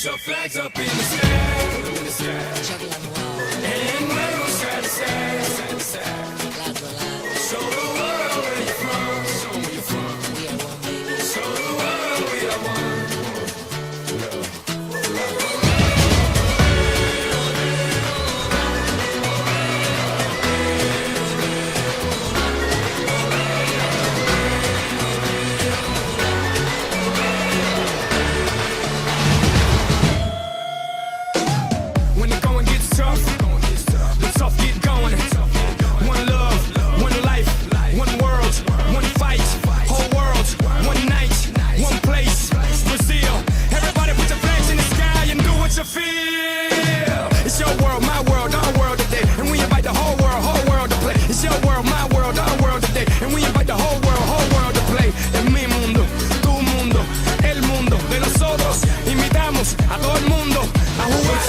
your flags up in the sky, in the sky. And wave from side to side, side to side. Show the world where you're from, show 'em where you're from. Show the world we are one. When the going gets tough, the tough get going. One love, one life, one world, one fight, whole world, one night, one place, Brazil. Everybody put your flags in the sky and do what you feel. It's your world, my world, our world today, and we invite the whole world to play. It's your world, my world, our world today, and we invite the whole world to play. Es mi mundo, tu mundo, el mundo de nosotros. Invitamos a todo el mundo a jugar.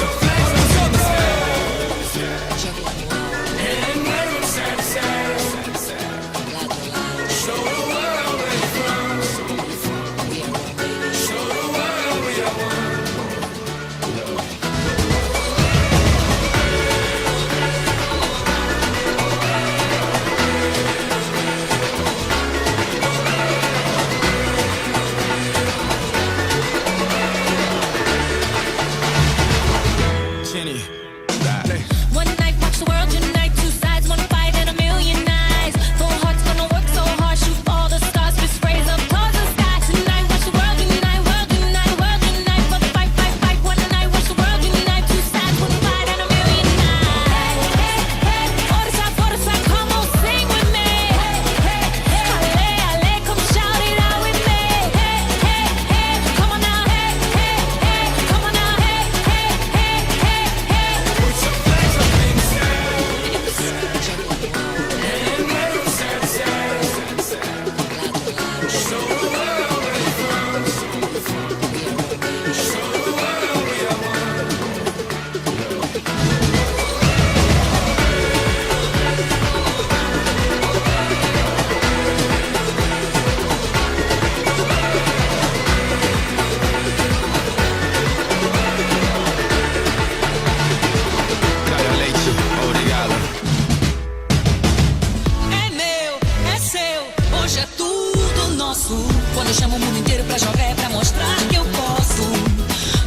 One night, watch the world unite. Two sides, one fight, and a million eyes. Full hearts gonna work so hard, shoot all the stars, fist raise up towards the sky. Tonight, watch the world unite, world unite, world unite. For the fight, fight, fight. One night, watch the world unite. Two sides, one fight, and a million eyes. Hey, forza, come on, sing with me. Hey, ale, come shout it out with me. Hey, come on now. Hey, come on now. Hey. É meu, é seu, hoje é tudo nosso. Quando eu chamo o mundo inteiro pra jogar é pra mostrar que eu posso.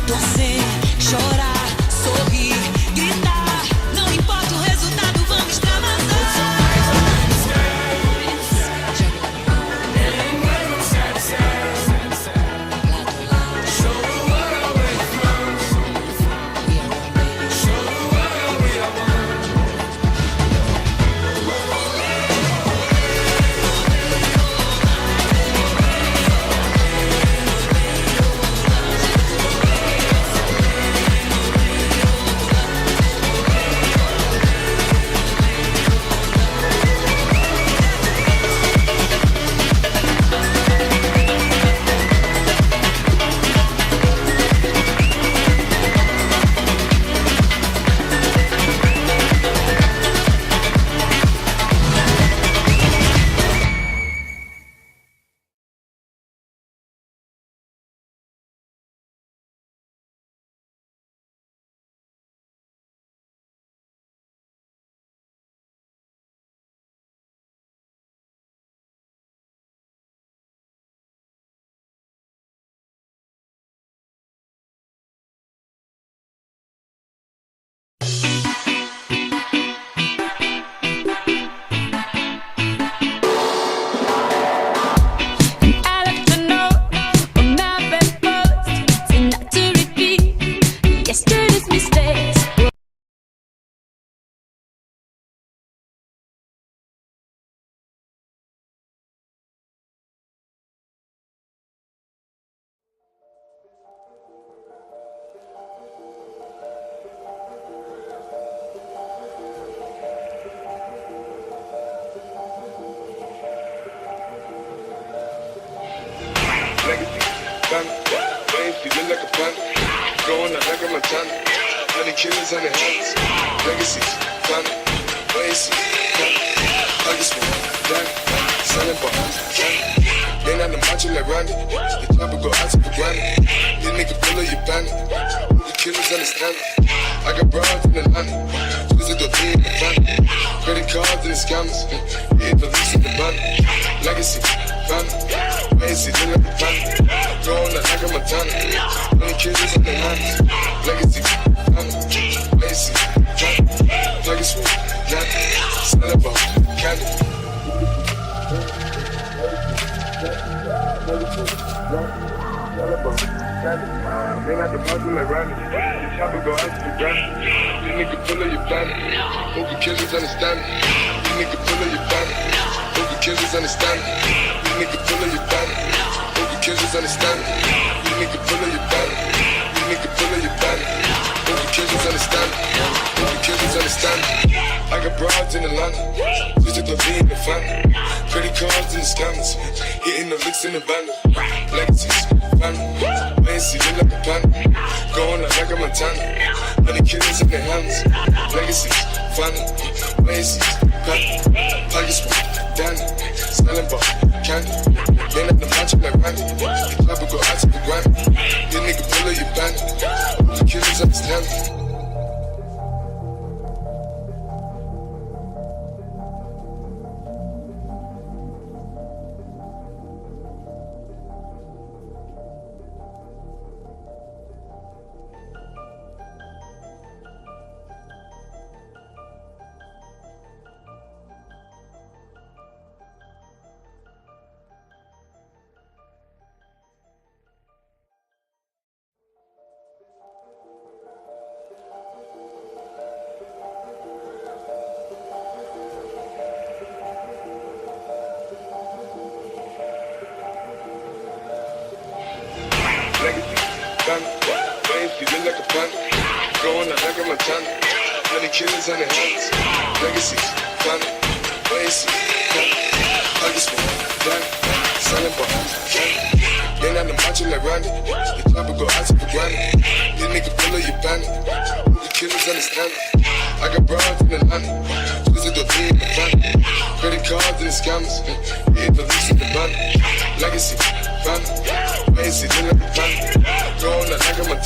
Torcer, chorar, sorrir, gritar. Não importa o resultado, vamos extravasar. feeling like a plant. Growing like a Montana. Honey killers on their hands. Legacies, fun, oasis, August one, done. Selling bars, done. Then out the macho like Randy. The chopper go out to the granny. This nigga pull up your bandit. The killers understand it. I got broads in Atlanta. Visit the team in the family. Credit cards and the scammers. Yeah, the lease in the band. Legacy, family. Legacy, look like the family. Going like a Montana. Many killers on the hands. Legacy, family. Legacy, family. Legacy, family. Son of a candy. Ain't got the muscle like Randy. The chopper go out to the granny. This nigga pull up your bandit. Hope the killers understand it. This nigga pull up your bandit. Hope the killers understand it. This nigga pull up your bandit. Hope the killers understand it. This nigga pull up your bandit. This nigga pull up your bandit. Hope the killers understand it. Hope the killers understand it. I got broads in Atlanta. Just the V in the family. Credit cards and the scammers. Hitting the licks in the van. Legacies, family. Legacy, look like a panda. Going like a Montana. Many killers in their hands. Legacy, family. Legacies, family. Pockets full, Danny. Selling ball, candy. Ain't at the macho like Randy. The chopper go out to the granny. This nigga pull up your bandit. The killers understand it. Legacy, family. Legacy, look like a panda. Going like a Montana. Many killers on their hands. Legacy, family. Legacy, family. Pockets full, Danny. Selling ball, candy. Ain't out the macho like Randy. The chopper go out to the granny. This nigga pull up your bandit. The killers understand it. I got broads in Atlanta. Visit the team in the family. Credit cards and the scammers. Yeah, the lease in the band. Legacy, family. Legacy, look like a panda. Going like a Montana.